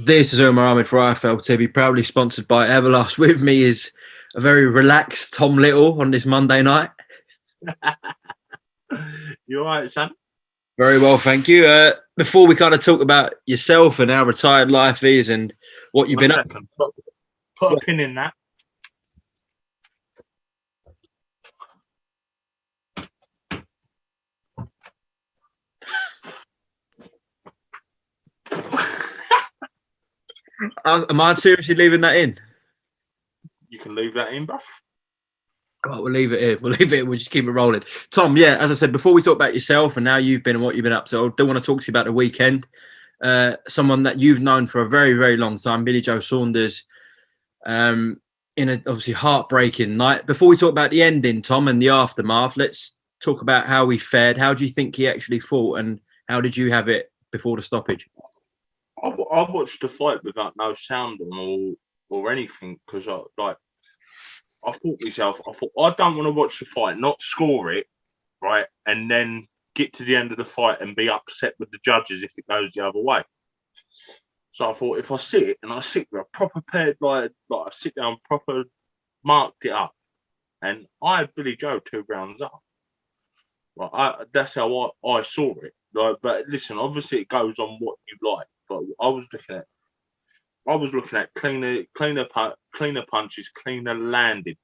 This is Omar Ahmed for IFL TV, proudly sponsored by Everlast. With me is a very relaxed Tom Little on this Monday night. You all right, son? Very well, thank you. Before we kind of talk about yourself and how retired life is and what you've been up to. Put a pin in that. Am I seriously leaving that in? You can leave that in, bruv. Oh, we'll leave it in. We'll just keep it rolling. Tom, yeah, as I said, before we talk about yourself and how you've been and what you've been up to, I do want to talk to you about the weekend. Someone that you've known for a very, very long time, Billy Joe Saunders, in a obviously heartbreaking night. Before we talk about the ending, Tom, and the aftermath, let's talk about how he fared. How do you think he actually fought, and how did you have it before the stoppage? I watched the fight without no sound on or anything because I thought to myself, I don't want to watch the fight, not score it, right, and then get to the end of the fight and be upset with the judges if it goes the other way. So I thought if I sit and I sit with a proper paired, like I sit down, proper marked it up, and I had Billy Joe 2 rounds up. Right, that's how I saw it. Like, but listen, obviously it goes on what you like. But I was looking at cleaner punches, cleaner landed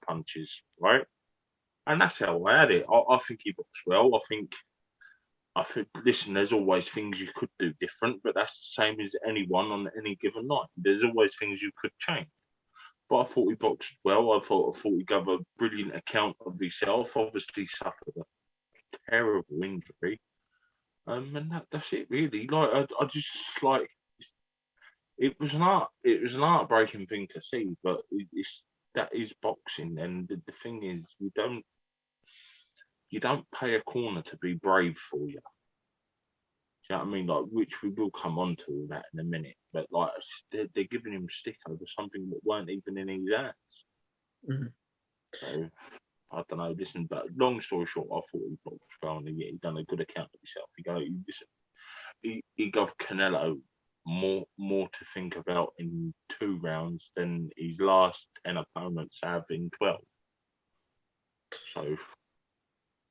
punches, right? And that's how I had it. I think he boxed well. I think. Listen, there's always things you could do different, but that's the same as anyone on any given night. There's always things you could change. But I thought he boxed well. I thought he gave a brilliant account of himself. Obviously suffered a terrible injury. And that's it really. Like I just like it was an heartbreaking thing to see, but that is boxing, and the thing is you don't pay a corner to be brave for you. Do you know what I mean? Like, which we will come on to all that in a minute, but like they're giving him stick over something that weren't even in his hands. Mm. So I don't know. Listen, but long story short, I thought he boxed well, and he done a good account of himself. He gave Canelo more to think about in 2 rounds than his last 10 opponents have in 12. So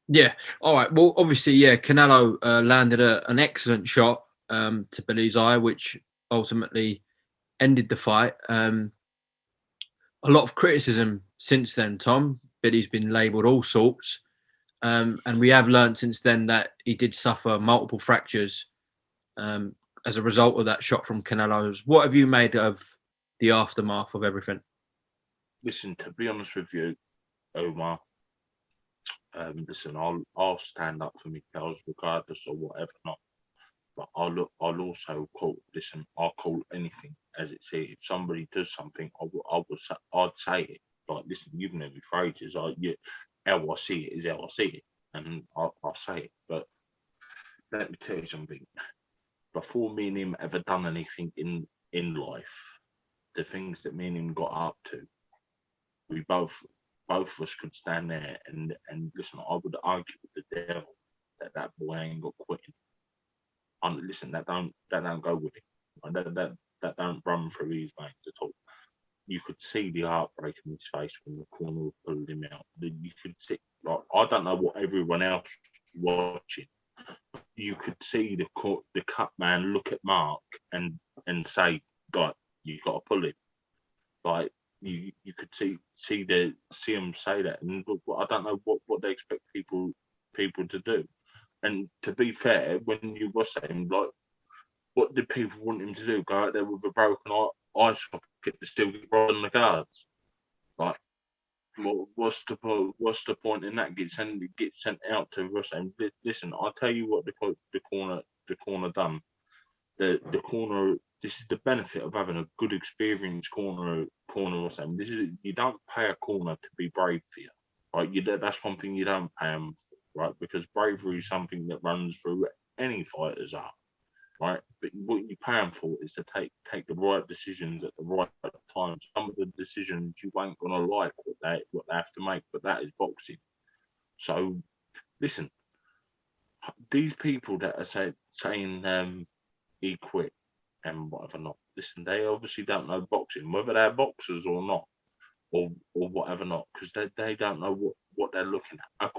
Yeah. All right. Well, obviously, yeah, Canelo landed an excellent shot to Billy's eye, which ultimately ended the fight. A lot of criticism since then, Tom. Billy's been labelled all sorts. And we have learned since then that he did suffer multiple fractures as a result of that shot from Canelo's. What have you made of the aftermath of everything? listen, to be honest with you, Omar, listen, I'll stand up for my pals regardless of whatever not. But I'll also call. Listen, I'll call anything as it's here. If somebody does something, I'd say it. Like, listen, you've known me for ages. How I see it is how I see it, and I'll say it. But let me tell you something. Before me and him ever done anything in life, the things that me and him got up to, we both of us could stand there and listen. I would argue with the devil that boy ain't got quitting. And listen, that don't go with him. And that don't run through his veins at all. You could see the heartbreak in his face when the corner pulled him out. You could see, like, I don't know what everyone else was watching. You could see the cut man look at Mark and say, like, you got to pull him. Like, you could see him say that, and I don't know what they expect people to do. And to be fair, when you were saying, like, what did people want him to do? Go out there with a broken eye socket to still get on the cards? Like, what's the point in that? Get sent out to us and listen. I'll tell you what the corner done. The corner. This is the benefit of having a good experienced corner or something. You don't pay a corner to be brave for you, right? That's one thing you don't pay them for, right? Because bravery is something that runs through any fighter's art, right? But what you pay them for is to take the right decisions at the right time. Some of the decisions you ain't gonna like what they have to make, but that is boxing. So listen, these people that are saying he quit and whatever not, listen, they obviously don't know boxing, whether they're boxers or not, or whatever not, because they don't know what they're looking at. A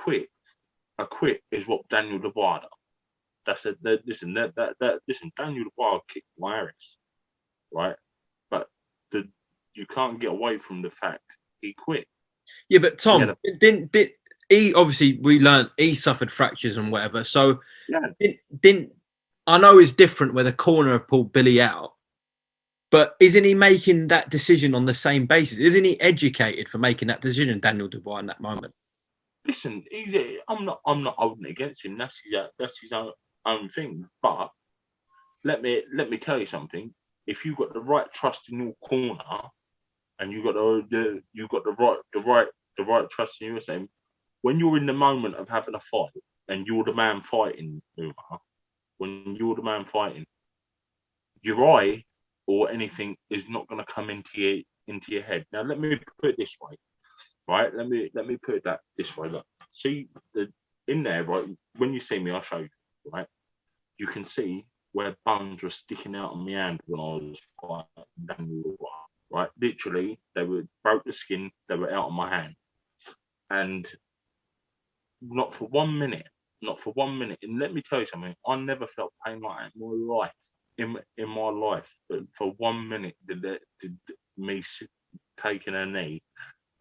quit is what Daniel Dubois done. That's it. Listen, Daniel Dubois kicked my ass, right? But you can't get away from the fact he quit. Yeah, but He had Tom, did he obviously we learned he suffered fractures and whatever. So yeah. didn't I know it's different where the corner have pulled Billy out, but isn't he making that decision on the same basis? Isn't he educated for making that decision, Daniel Dubois, in that moment? Listen, I'm not holding it against him. That's his own thing. But let me tell you something. If you got the right trust in your corner, and you got the right trust in yourself, when you're in the moment of having a fight, and you're the man fighting, Umar, when you're the man fighting, your eye or anything is not going to come into your head. Now, let me put it this way, right? Let me put that this way. Look, see in there, right? When you see me, I'll show you, right? You can see where bones were sticking out on my hand when I was fighting Daniel, right? Literally, they were broke the skin. They were out on my hand, and not for 1 minute, not for 1 minute. And let me tell you something. I never felt pain like that in my life. In my life, but for 1 minute, did me taking a knee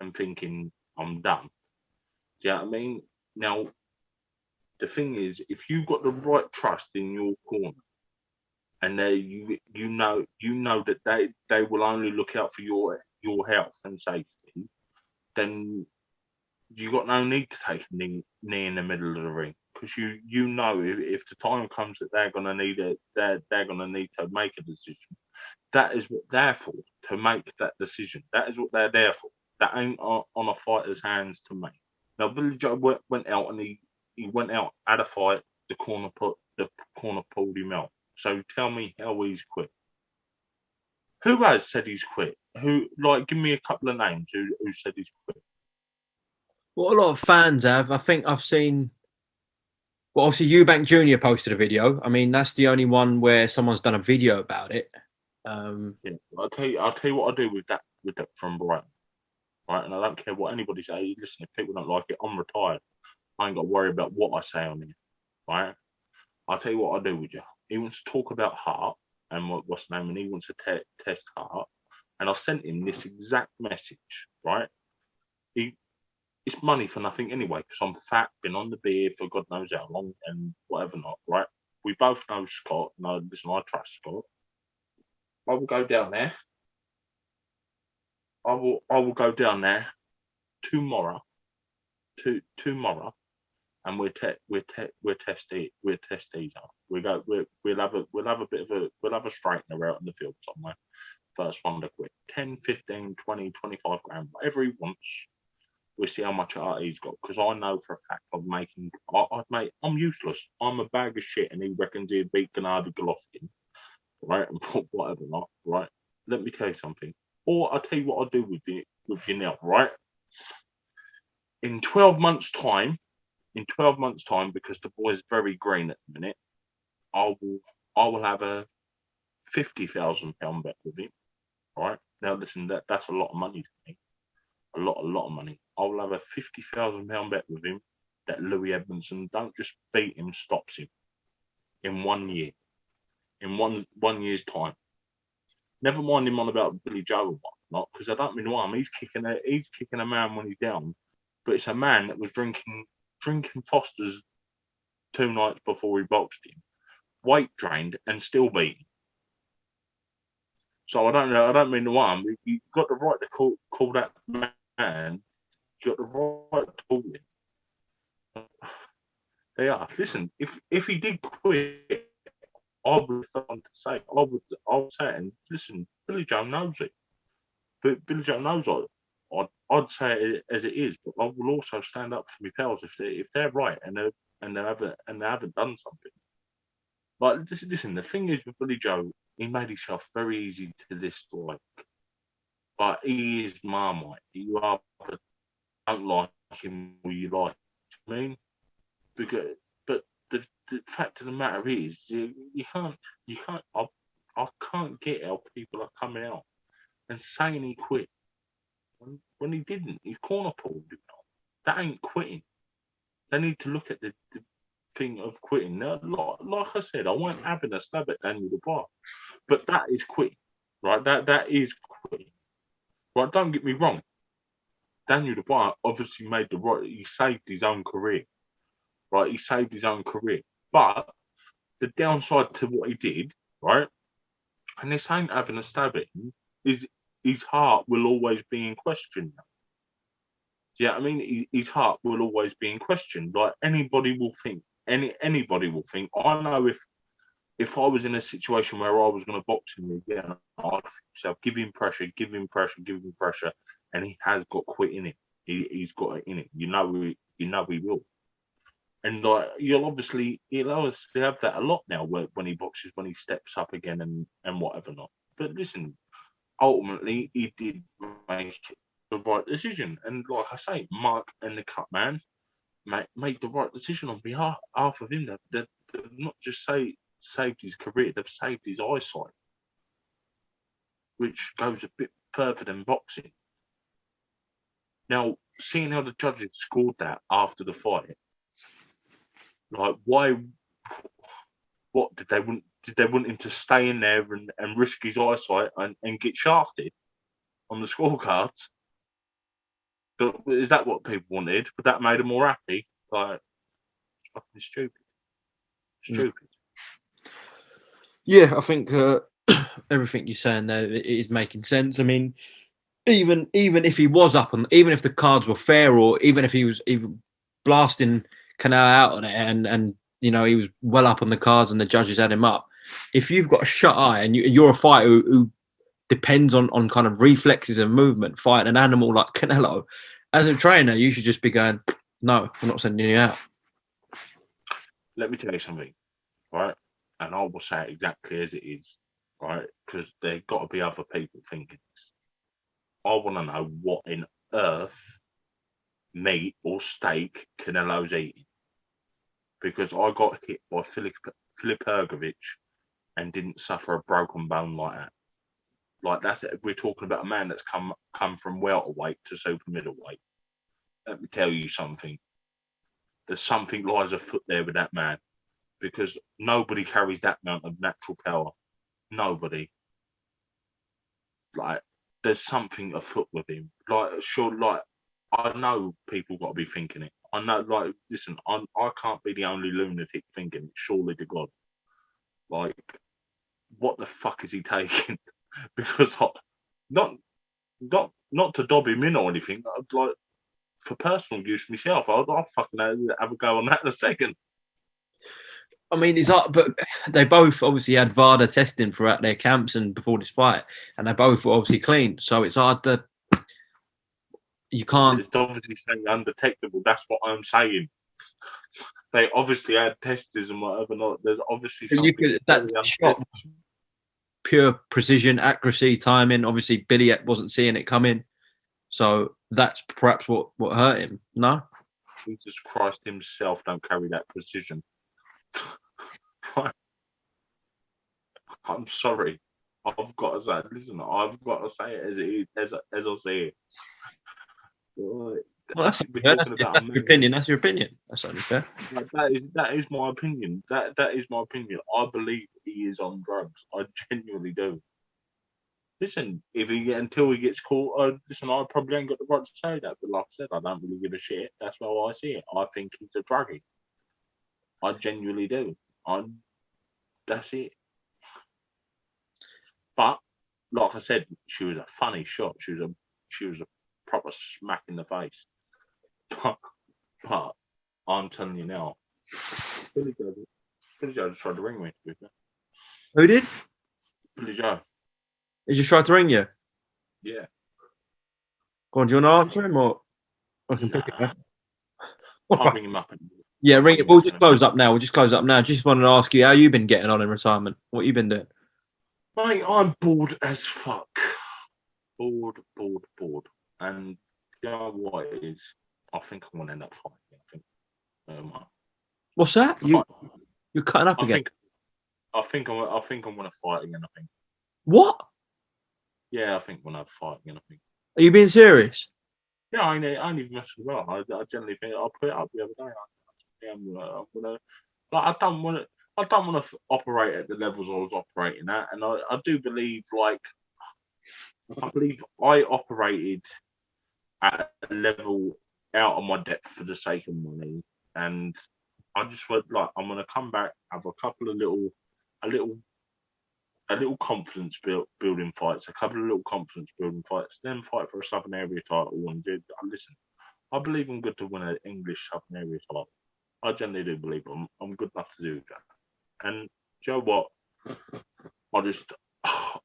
and thinking I'm done. Do you know what I mean? Now, the thing is, if you've got the right trust in your corner, and you know that they will only look out for your health and safety, then you got no need to take a knee in the middle of the ring, because you know if the time comes that they're gonna need it, they're gonna need to make a decision. That is what they're for, to make that decision. That is what they're there for. That ain't on a fighter's hands to make. Now Billy Joe went out and he went out, had a fight. The corner pulled him out. So tell me how he's quit. Who has said he's quit? Who, like, give me a couple of names who said he's quit. What a lot of fans have. I think I've seen. Well, obviously, Eubank Jr. posted a video. I mean, that's the only one where someone's done a video about it. Yeah, I'll tell you what I do with that from Brighton, right? And I don't care what anybody says. Listen, if people don't like it, I'm retired. I ain't got to worry about what I say on here, right? I'll tell you what I do with you. He wants to talk about heart and what's the name, and he wants to test heart. And I sent him this exact message, right? He It's money for nothing anyway, because I'm fat, been on the beer for God knows how long, and whatever not, right? We both know Scott. No, listen, I trust Scott. I will go down there. I will go down there tomorrow, tomorrow, and we'll test these out. We'll have a straightener out in the field somewhere. First one to quit. 10, 15, 20, 25 grand, whatever he wants. We'll see how much art he's got, because I know for a fact I'm useless. I'm a bag of shit, and he reckons he'd beat Gennady Golovkin, right? And whatever not, right? Let me tell you something. Or I'll tell you what I'll do with you now, right? In 12 months' time, because the boy's very green at the minute, I will have a £50,000 bet with him. All right. Now listen, that's a lot of money to me. A lot of money. I will have a £50,000 bet with him that Louis Edmondson don't just beat him, stops him in 1 year. In one year's time. Never mind him on about Billy Joe or whatnot, because I don't mean no harm. He's kicking a man when he's down, but it's a man that was drinking Fosters 2 nights before he boxed him, weight drained, and still beating. So I don't know. I don't mean no harm. You got the right to call that man. You got the right to call him. They are. Listen, if he did quit, I would have to say, I would say, and listen, Billy Joe knows it. But Billy Joe knows I'd say it as it is, but I will also stand up for my pals if they're right and they haven't done something. Like, listen, the thing is with Billy Joe, he made himself very easy to dislike. But he is Marmite. You either don't like him or you like him. I mean, because but the fact of the matter is, you can't. I can't get how people are coming out and saying he quit when he didn't. He corner pulled. That ain't quitting. They need to look at the thing of quitting. Now, like I said, I wasn't having a stab at Daniel Dubois, but that is quitting, right? That is quitting. Right? Don't get me wrong. Daniel Dubois obviously made the right. He saved his own career, right? He saved his own career, but the downside to what he did, right? And this ain't having a stab at him. Is his heart will always be in question. Yeah, I mean, his heart will always be in question. Like anybody will think, anybody will think. I know if I was in a situation where I was going to box him again, I'd think to myself, give him pressure, give him pressure, give him pressure, and he has got quit in him. He's got it in him. You know he will. And like he'll obviously have that a lot now when he boxes, when he steps up again and whatever not. But listen, ultimately he did make the right decision. And like I say, Mark and the cut man made the right decision on behalf of him. They've not just saved his career, they've saved his eyesight, which goes a bit further than boxing. Now, seeing how the judges scored that after the fight, like why? What did they want? Did they want him to stay in there and risk his eyesight and get shafted on the scorecards? But is that what people wanted? Would that made them more happy? Like, it's fucking stupid. Stupid. Yeah, I think everything you're saying there is making sense. I mean, even if he was up on, even if the cards were fair, or even if he was even blasting Canelo out on it, and you know he was well up on the cards, and the judges had him up. If you've got a shut eye and you're a fighter who depends on kind of reflexes and movement, fighting an animal like Canelo, as a trainer, you should just be going, no, we're not sending you out. Let me tell you something, right? And I will say it exactly as it is, right? Because there got to be other people thinking this. I want to know what in earth meat or steak Canelo's eating. Because I got hit by Filip Ergovic and didn't suffer a broken bone like that. Like that's it. We're talking about a man that's come from welterweight to super middleweight. Let me tell you something. There's something lies afoot there with that man, because nobody carries that amount of natural power. Nobody. Like there's something afoot with him. Like sure, like I know people got to be thinking it. I know. Like listen, I can't be the only lunatic thinking it. Surely to God. Like what the fuck is he taking? Because not to dob him in or anything. Like for personal use myself, I'll fucking have a go on that in a second. I mean, but they both obviously had VADA testing throughout their camps and before this fight, and they both were obviously clean. So it's hard to. You can't. It's obviously saying undetectable. That's what I'm saying. They obviously had testers and whatever. Not there's obviously something. That shot was pure precision, accuracy, timing. Obviously, Billy wasn't seeing it coming, so that's perhaps what hurt him. No, Jesus Christ himself don't carry that precision. I'm sorry. I've got to say, listen. I've got to say it as it is, as I say it. Well, that's your opinion. That's your opinion. That's only fair. That is my opinion. That is my opinion. I believe he is on drugs. I genuinely do. Listen, until he gets caught, listen, I probably ain't got the right to say that. But like I said, I don't really give a shit. That's how I see it. I think he's a druggie. I genuinely do. That's it. But like I said, she was a funny shot. She was a proper smack in the face. But I'm telling you now, Billy Joe just tried to ring me. Who did? Billy Joe. He just tried to ring you? Yeah. Go on, do you want to answer him or I can pick it up? I'll ring him up. Yeah, ring it. We'll just close up now. Just wanted to ask you how you've been getting on in retirement. What you been doing? Mate, I'm bored as fuck. Bored. And you know what it is? I think I want to end up fighting. What's that? You're cutting up again. I think I'm gonna fight again. I think. What? Yeah, I think I'm gonna have a fight again. I think. Are you being serious? Yeah, I ain't even messing about. I generally think I'll put it up the other day. I'm gonna like I don't want to operate at the levels I was operating at, and I do believe I believe I operated at a level out of my depth for the sake of money, and I just went I'm gonna come back, have a couple of a little confidence building fights, a couple of little confidence building fights, then fight for a Southern Area title. And listen, I believe I'm good to win an English Southern Area title. I generally do believe I'm good enough to do that. And do you know what?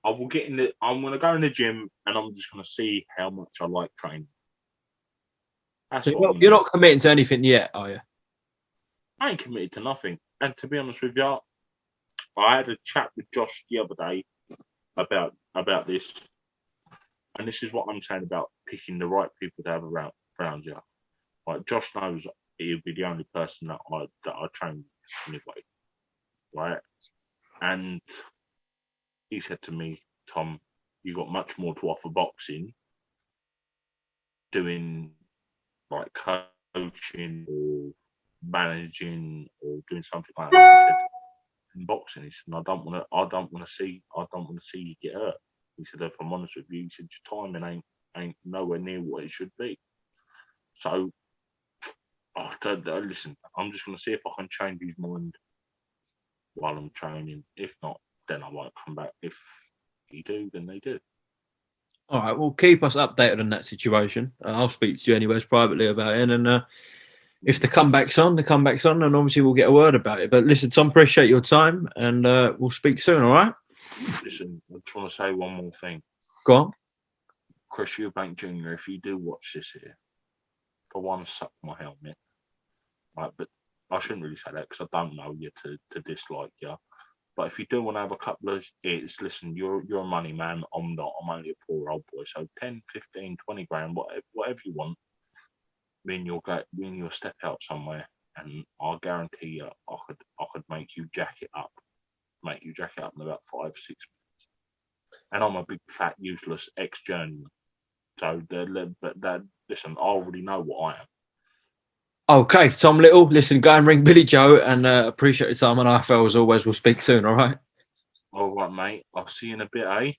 I will get in the. I'm gonna go in the gym and I'm just gonna see how much I like training. That's So what I'm you're gonna do. not committing to anything yet, are you? I ain't committed to nothing. And to be honest with you, I had a chat with Josh the other day about this, and this is what I'm saying about picking the right people to have around you. Like Josh knows he'll be the only person that I train with anyway, right? And he said to me, Tom, you got much more to offer boxing, doing like coaching or managing or doing something like that. He said, in boxing, he said, I don't want to see you get hurt. He said, if I'm honest with you, he said, your timing ain't nowhere near what it should be. So, listen, I'm just going to see if I can change his mind while I'm training. If not, then I won't come back. If he do, then they do. All right, well, keep us updated on that situation. I'll speak to you anyways privately about it. And if the comeback's on, and obviously we'll get a word about it. But listen, Tom, appreciate your time, and we'll speak soon, all right? Listen, I just want to say one more thing. Go on. Chris Eubank Jr., if you do watch this here, for one, suck my helmet. Right, but I shouldn't really say that because I don't know you to dislike you. But if you do want to have a couple of hits, listen, you're a money man. I'm not. I'm only a poor old boy. So 10, 15, 20 grand, whatever you want, me and you'll step out somewhere, and I'll guarantee you, I could make you jack it up in about 5 or 6 minutes. And I'm a big fat useless ex-journeyman. So listen, I already know what I am. Okay, Tom Little, listen, go and ring Billy Joe, and appreciate your time on IFL as always. We'll speak soon, all right? All right, mate. I'll see you in a bit, eh?